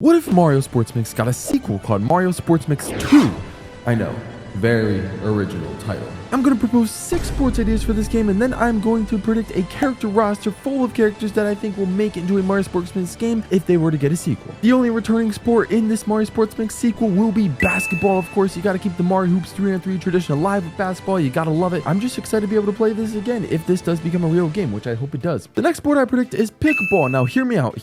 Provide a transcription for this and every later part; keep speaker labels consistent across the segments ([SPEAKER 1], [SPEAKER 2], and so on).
[SPEAKER 1] What if Mario Sports Mix got a sequel called Mario Sports Mix 2? I know, very original title. I'm going to propose 6 sports ideas for this game, and then I'm going to predict a character roster full of characters that I think will make it into a Mario Sports Mix game if they were to get a sequel. The only returning sport in this Mario Sports Mix sequel will be basketball. Of course, you got to keep the Mario Hoops 3-on-3 tradition alive with basketball. You got to love it. I'm just excited to be able to play this again if this does become a real game, which I hope it does. The next sport I predict is pickleball. Now, hear me out.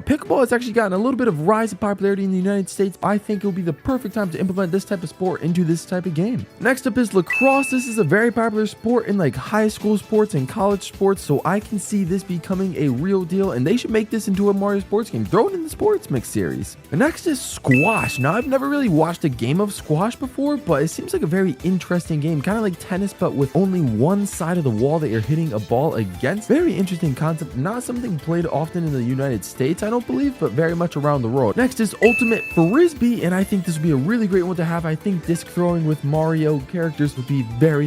[SPEAKER 1] Pickleball has actually gotten a little bit of rise in popularity in the United States. I think it will be the perfect time to implement this type of sport into this type of game. Next up is lacrosse. This is a very popular sport in like high school sports and college sports, so I can see this becoming a real deal, and they should make this into a Mario Sports game. Throw it in the Sports Mix series. The next is squash. Now, I've never really watched a game of squash before, but it seems like a very interesting game, kind of like tennis, but with only one side of the wall that you're hitting a ball against. Very interesting concept. Not something played often in the United States, I don't believe, but very much around the world. Next is ultimate frisbee, and I think this would be a really great one to have. I think disc throwing with Mario characters would be very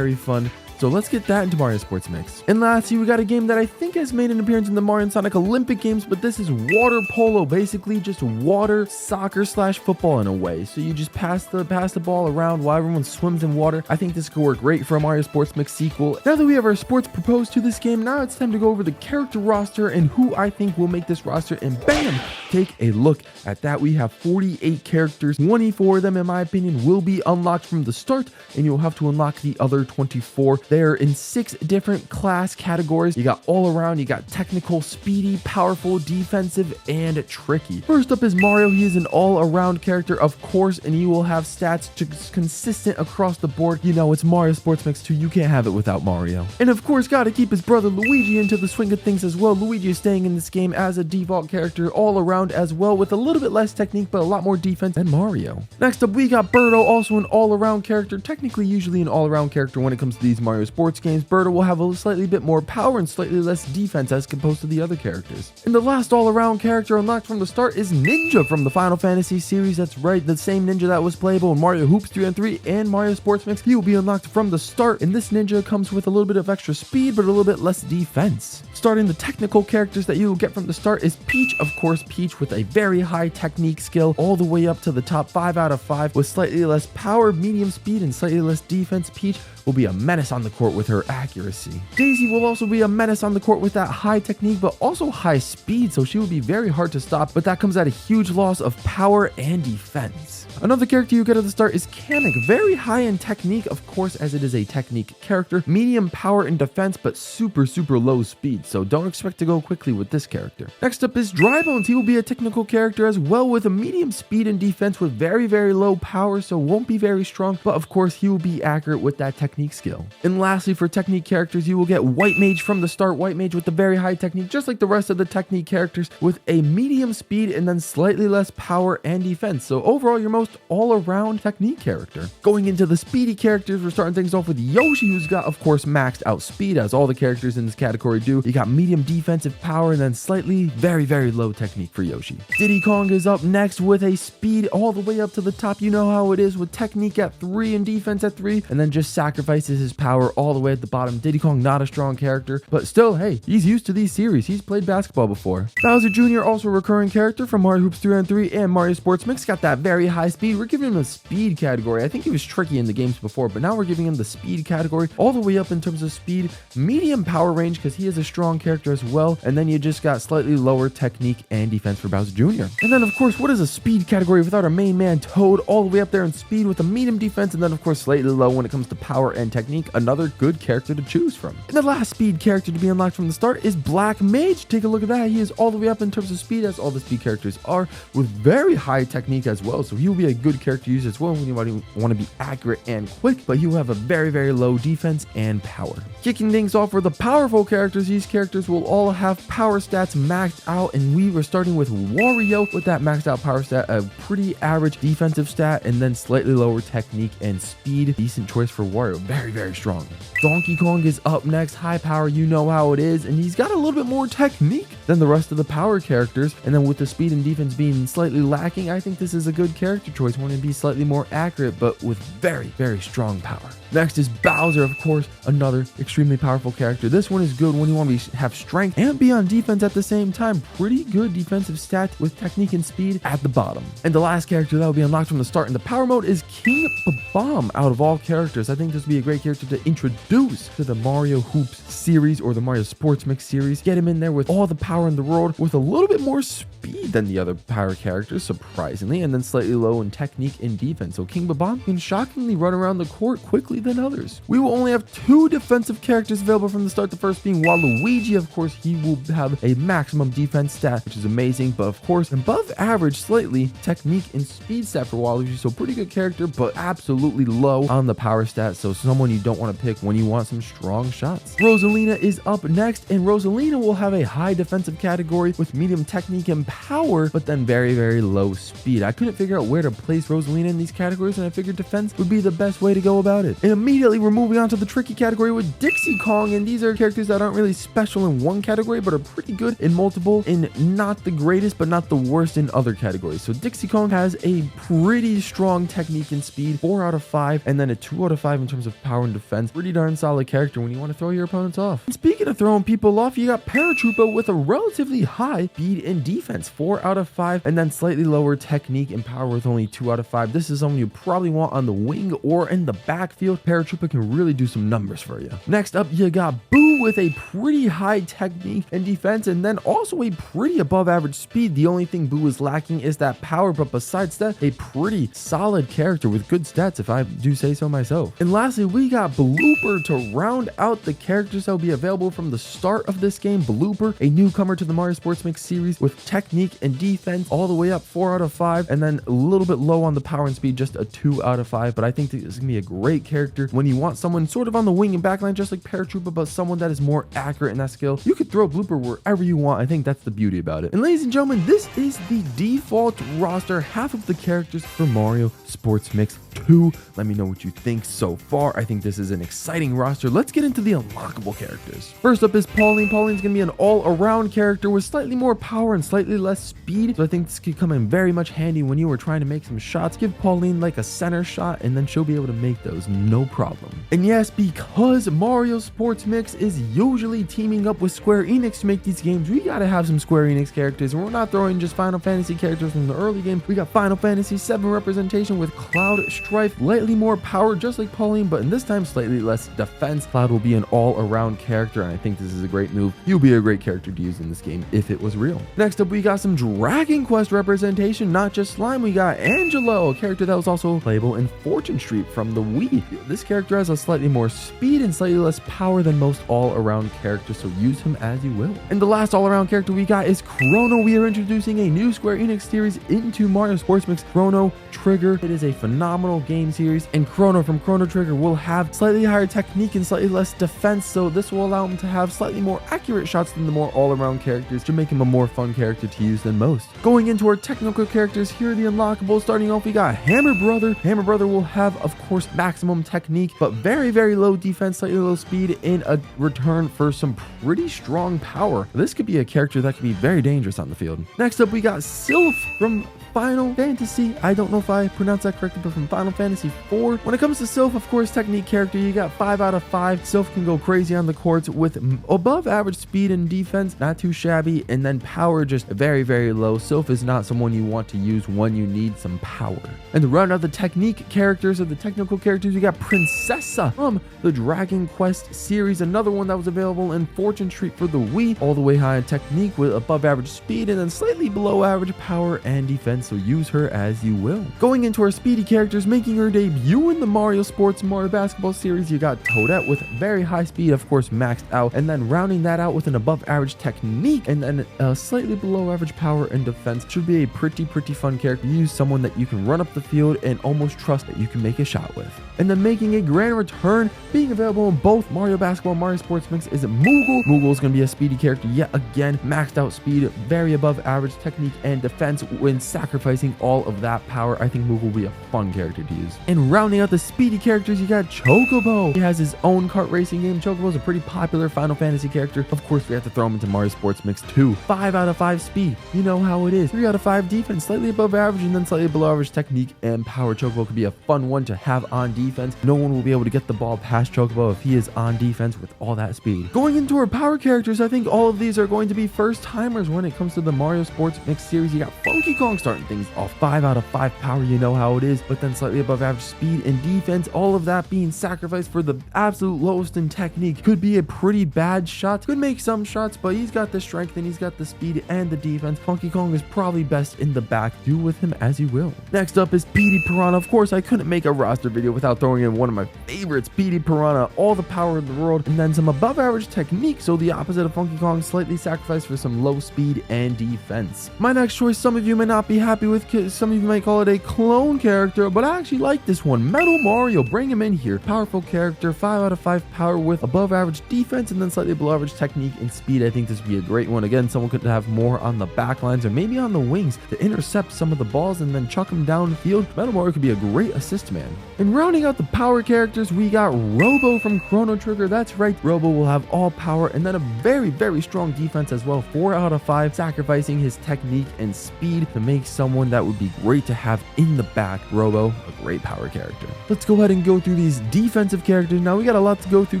[SPEAKER 1] fun. So let's get that into Mario Sports Mix. And lastly, we got a game that I think has made an appearance in the Mario and Sonic Olympic Games, but this is water polo, basically just water soccer / football in a way. So you just pass the ball around while everyone swims in water. I think this could work great for a Mario Sports Mix sequel. Now that we have our sports proposed to this game, now it's time to go over the character roster and who I think will make this roster, and bam, take a look at that. We have 48 characters. 24 of them, in my opinion, will be unlocked from the start, and you'll have to unlock the other 24. They're in 6 different class categories. You got all around, you got technical, speedy, powerful, defensive, and tricky. First up is Mario. He is an all-around character, of course, and he will have stats consistent across the board. You know, it's Mario Sports Mix 2. You can't have it without Mario. And of course, got to keep his brother Luigi into the swing of things as well. Luigi is staying in this game as a default character all around as well, with a little bit less technique, but a lot more defense than Mario. Next up, we got Birdo, also an all-around character, technically usually an all-around character when it comes to these Mario Sports games. Birdo will have a slightly bit more power and slightly less defense as opposed to the other characters. And the last all-around character unlocked from the start is Ninja from the Final Fantasy series. That's right, the same Ninja that was playable in Mario Hoops 3-on-3 and Mario Sports Mix. He will be unlocked from the start, and this Ninja comes with a little bit of extra speed, but a little bit less defense. Starting the technical characters that you will get from the start is Peach. Of course, Peach with a very high technique skill, all the way up to the top 5 out of 5 with slightly less power, medium speed, and slightly less defense. Peach will be a menace on the court with her accuracy. Daisy will also be a menace on the court with that high technique, but also high speed, so she will be very hard to stop, but that comes at a huge loss of power and defense. Another character you get at the start is Kamek. Very high in technique, of course, as it is a technique character. Medium power and defense, but super low speed, so don't expect to go quickly with this character. Next up is Drybones. He will be a technical character as well, with a medium speed and defense with very low power, so won't be very strong, but of course he will be accurate with that technique skill. And lastly, for technique characters, you will get White Mage from the start. White Mage with the very high technique, just like the rest of the technique characters, with a medium speed and then slightly less power and defense. So overall, your most all-around technique character. Going into the speedy characters, we're starting things off with Yoshi, who's got, of course, maxed out speed, as all the characters in this category do. You got medium defensive power and then slightly very low technique for Yoshi. Diddy Kong is up next with a speed all the way up to the top. You know how it is, with technique at 3 and defense at 3, and then just sacrifices his power all the way at the bottom. Diddy Kong, not a strong character, but still, hey, he's used to these series. He's played basketball before. Bowser Jr., also a recurring character from Mario Hoops 3-on-3 and Mario Sports Mix, got that very high speed. We're giving him a speed category. I think he was tricky in the games before, but now we're giving him the speed category, all the way up in terms of speed. Medium power range, because he is a strong character as well, and then you just got slightly lower technique and defense for Bowser Jr. And then, of course, what is a speed category without our main man Toad, all the way up there in speed with a medium defense, and then, of course, slightly low when it comes to power and technique. Another good character to choose from. And the last speed character to be unlocked from the start is Black Mage. Take a look at that. He is all the way up in terms of speed, as all the speed characters are, with very high technique as well, so he will be a good character to use as well when you want to be accurate and quick, but he will have a very low defense and power. Kicking things off for the powerful characters, these characters will all have power stats maxed out, and we were starting with Wario with that maxed out power stat, a pretty average defensive stat, and then slightly lower technique and speed. Decent choice for Wario. very strong. Donkey Kong is up next. High power, you know how it is, and he's got a little bit more technique than the rest of the power characters. And then with the speed and defense being slightly lacking, I think this is a good character choice. Want to be slightly more accurate, but with very strong power. Next is Bowser, of course, another extremely powerful character. This one is good when you want to have strength and be on defense at the same time. Pretty good defensive stats with technique and speed at the bottom. And the last character that will be unlocked from the start in the power mode is King Bomb. Out of all characters, I think this would be a great character to introduce to the Mario Hoops series or the Mario Sports Mix series. Get him in there with all the power in the world, with a little bit more speed than the other power characters, surprisingly, and then slightly low in technique and defense. So King Bomb can shockingly run around the court quickly than others. We will only have 2 defensive characters available from the start. The first being Waluigi. Of course, he will have a maximum defense stat, which is amazing, but of course, above average slightly technique and speed stat for Waluigi. So pretty good character, but absolutely low on the power stat. So someone you don't want to pick when you want some strong shots. Rosalina is up next, and Rosalina will have a high defensive category with medium technique and power, but then very low speed. I couldn't figure out where to place Rosalina in these categories, and I figured defense would be the best way to go about it. And immediately we're moving on to the tricky category with Dixie Kong, and these are characters that aren't really special in one category, but are pretty good in multiple, and not the greatest, but not the worst in other categories. So Dixie Kong has a pretty strong technique and speed, 4 out of 5, and then a 2 out of 5 in terms of power and defense. Pretty darn solid character when you want to throw your opponents off. And speaking of throwing people off, you got Paratroopa with a relatively high speed and defense, 4 out of 5, and then slightly lower technique and power with only 2 out of 5. This is someone you probably want on the wing or in the backfield. Paratroopa can really do some numbers for you. Next up, you got Boo with a pretty high technique and defense, and then also a pretty above average speed. The only thing Boo is lacking is that power, but besides that, a pretty solid character with good stats, if I do say so myself. And lastly, we got Blooper to round out the characters that will be available from the start of this game. Blooper, a newcomer to the Mario Sports Mix series with technique and defense all the way up, 4 out of 5, and then a little bit low on the power and speed, just a 2 out of 5. But I think this is gonna be a great character when you want someone sort of on the wing and backline, just like Paratroopa, but someone that is more accurate in that skill. You could throw Blooper wherever you want. I think that's the beauty about it. And ladies and gentlemen, this is the default roster, half of the characters for Mario Sports Mix 2. Let me know what you think so far. I think this is an exciting roster. Let's get into the unlockable characters. First up is Pauline. Pauline's gonna be an all-around character with slightly more power and slightly less speed. So I think this could come in very much handy when you are trying to make some shots. Give Pauline like a center shot, and then she'll be able to make those no problem. And yes, because Mario Sports Mix is usually teaming up with Square Enix to make these games, we gotta have some Square Enix characters. And we're not throwing just Final Fantasy characters from the early game. We got Final Fantasy VII representation with Cloud Strife, slightly more power just like Pauline, but in this time slightly less defense. Cloud will be an all-around character, and I think this is a great move. He'll be a great character to use in this game if it was real. Next up, we got some Dragon Quest representation, not just Slime. We got Angelo, a character that was also playable in Fortune Street from the Wii. This character has a slightly more speed and slightly less power than most all-around characters, so use him as you will. And the last all-around character we got is Chrono. We are introducing a new Square Enix series into Mario Sports Mix, Chrono Trigger. It is a phenomenal game series, and Chrono from Chrono Trigger will have slightly higher technique and slightly less defense, so this will allow him to have slightly more accurate shots than the more all-around characters to make him a more fun character to use than most. Going into our technical characters, here are the unlockables. Starting off, we got Hammer Brother. Hammer Brother will have, of course, maximum technique, but very low defense, slightly low speed in a return for some pretty strong power. This could be a character that could be very dangerous on the field. Next up, we got Sylph from Final Fantasy. I don't know if I pronounced that correctly, but from Final Fantasy IV. When it comes to Sylph, of course, technique character, you got 5 out of 5. Sylph can go crazy on the courts with above average speed and defense, not too shabby, and then power just very low. Sylph is not someone you want to use when you need some power. And to round out the technique characters or the technical characters, you got Princessa from the Dragon Quest series, another one that was available in Fortune Street for the Wii, all the way high in technique with above average speed and then slightly below average power and defense, so use her as you will. Going into our speedy characters, making her debut in the Mario Sports Mario Basketball series, you got Toadette with very high speed, of course maxed out, and then rounding that out with an above average technique and then slightly below average power and defense. Should be a pretty fun character. Use someone that you can run up the field and almost trust that you can make a shot with. And then making a grand return, being available in both Mario Basketball and Mario Sports Mix, is Moogle. Moogle is going to be a speedy character yet again, maxed out speed, very above average technique and defense when sacrificing sacrificing all of that power, I think Moog will be a fun character to use. And rounding out the speedy characters, you got Chocobo. He has his own kart racing game. Chocobo is a pretty popular Final Fantasy character. Of course, we have to throw him into Mario Sports Mix 2. 5 out of 5 speed. You know how it is. 3 out of 5 defense, slightly above average, and then slightly below average technique and power. Chocobo could be a fun one to have on defense. No one will be able to get the ball past Chocobo if he is on defense with all that speed. Going into our power characters, I think all of these are going to be first timers when it comes to the Mario Sports Mix series. You got Funky Kong starting things off. 5 out of 5 power, you know how it is, but then slightly above average speed and defense. All of that being sacrificed for the absolute lowest in technique. Could be a pretty bad shot. Could make some shots, but he's got the strength and he's got the speed and the defense. Funky Kong is probably best in the back. Do with him as you will. Next up is Petey Piranha. Of course, I couldn't make a roster video without throwing in one of my favorites, Petey Piranha. All the power in the world, and then some above average technique, so the opposite of Funky Kong, slightly sacrificed for some low speed and defense. My next choice, some of you may not be happy with, some of you might call it a clone character, but I actually like this one. Metal Mario, bring him in here. Powerful character, 5 out of 5 power with above average defense and then slightly below average technique and speed. I think this would be a great one. Again, someone could have more on the back lines or maybe on the wings to intercept some of the balls and then chuck them downfield. Metal Mario could be a great assist man. And rounding out the power characters, we got Robo from Chrono Trigger. That's right, Robo will have all power and then a very, very strong defense as well. 4 out of 5, sacrificing his technique and speed to make someone that would be great to have in the back. Robo, a great power character. Let's go ahead and go through these defensive characters. Now we got a lot to go through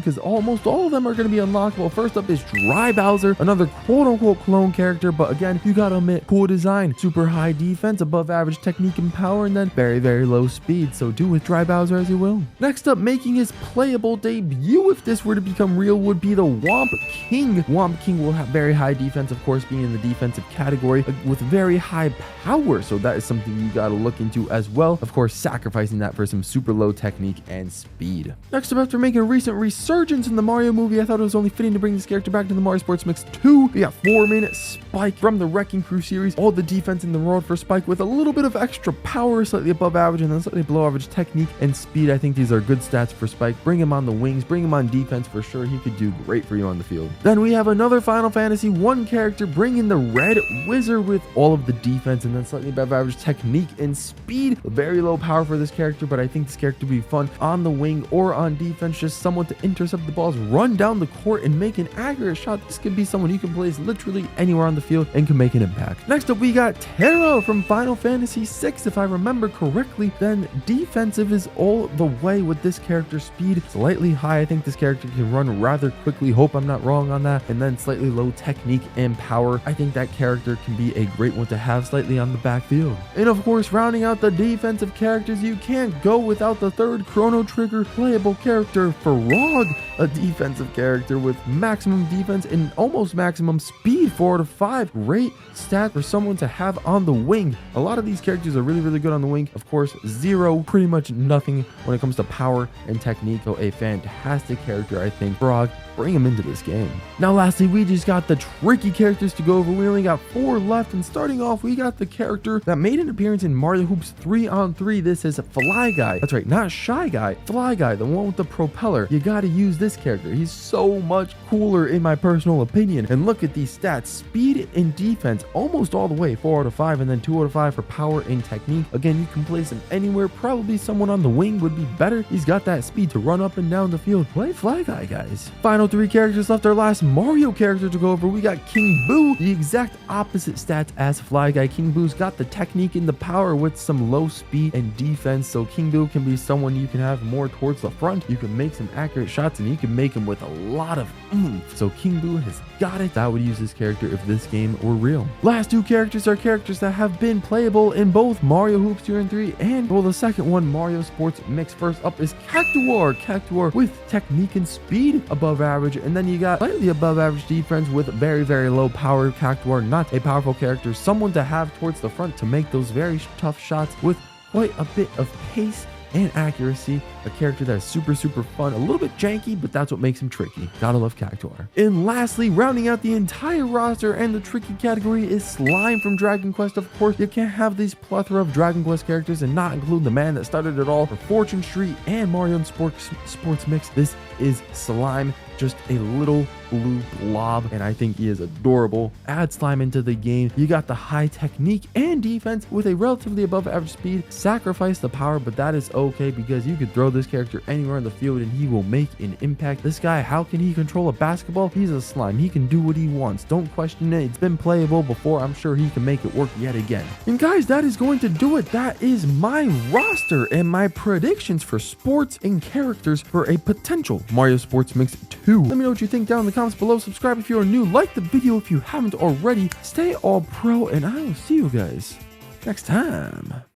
[SPEAKER 1] because almost all of them are going to be unlockable. First up is Dry Bowser, another quote-unquote clone character, but again, you gotta admit, cool design, super high defense, above average technique and power, and then very, very low speed. So do with Dry Bowser as you will. Next up, making his playable debut, if this were to become real, would be the Womp King. Womp King will have very high defense, of course, being in the defensive category, with very high power. So that is something you gotta look into as well. Of course, sacrificing that for some super low technique and speed. Next up, after making a recent resurgence in the Mario movie, I thought it was only fitting to bring this character back to the Mario Sports Mix 2. We got 4-minute Spike from the Wrecking Crew series. All the defense in the world for Spike with a little bit of extra power, slightly above average and then slightly below average technique and speed. I think these are good stats for Spike. Bring him on the wings, bring him on defense for sure. He could do great for you on the field. Then we have another Final Fantasy 1 character, bringing the Red Wizard with all of the defense and then slightly above average technique and speed. Very low power for this character, but I think this character would be fun on the wing or on defense. Just someone to intercept the balls, run down the court and make an accurate shot. This could be someone you can place literally anywhere on the field and can make an impact. Next up, we got Terra from Final Fantasy 6. If I remember correctly, then defensive is all the way with this character. Speed slightly high. I think this character can run rather quickly. Hope I'm not wrong on that. And then slightly low technique and power. I think that character can be a great one to have slightly on the backfield. And of course, rounding out the defensive characters, you can't go without the third Chrono Trigger playable character, Frog, a defensive character with maximum defense and almost maximum speed, 4 out of 5. Great stat for someone to have on the wing. A lot of these characters are really, really good on the wing. Of course, 0, pretty much nothing when it comes to power and technique. So a fantastic character, I think. Frog, bring him into this game. Now lastly, we just got the tricky characters to go over. We only got 4 left, and starting off, we got the character that made an appearance in Mario Hoops 3-on-3. This is Fly Guy. That's right, not Shy Guy. Fly Guy, the one with the propeller. You gotta use this character. He's so much cooler in my personal opinion. And look at these stats. Speed and defense almost all the way, 4 out of 5, and then 2 out of 5 for power and technique. Again, you can place him anywhere. Probably someone on the wing would be better. He's got that speed to run up and down the field. Play Fly Guy, guys. Final 3 characters left. Our last Mario character to go over. We got King Boo, the exact opposite stats as Fly Guy. King Boo's got the technique and the power with some low speed and defense. So King Boo can be someone you can have more towards the front. You can make some accurate shots and you can make them with a lot of oomph. So King Boo has got it. I would use this character if this game were real. Last 2 characters are characters that have been playable in both Mario Hoops 2 and 3 and, well, the second one, Mario Sports Mix. First up is Cactuar. Cactuar with technique and speed above average, and then you got slightly above average defense with very, very low power. Cactuar, not a powerful character, someone to have towards the front to make those very tough shots with quite a bit of pace and accuracy. A character that is super, super fun, a little bit janky, but that's what makes him tricky. Gotta love Cactuar. And lastly, rounding out the entire roster and the tricky category is Slime from Dragon Quest. Of course, you can't have these plethora of Dragon Quest characters and not include the man that started it all for Fortune Street and Mario Sports Mix. This is Slime. just a little blue blob, and I think he is adorable. Add slime into the game. You got the high technique and defense with a relatively above average speed. Sacrifice the power, but that is okay because you could throw this character anywhere in the field and he will make an impact. This guy, how can he control a basketball? He's a slime. He can do what he wants. Don't question it. It's been playable before. I'm sure he can make it work yet again. And guys, that is going to do it. That is my roster and my predictions for sports and characters for a potential Mario Sports Mix 2. Let me know what you think down in the comments below. Subscribe if you're new. Like the video if you haven't already. Stay all pro, and I will see you guys next time.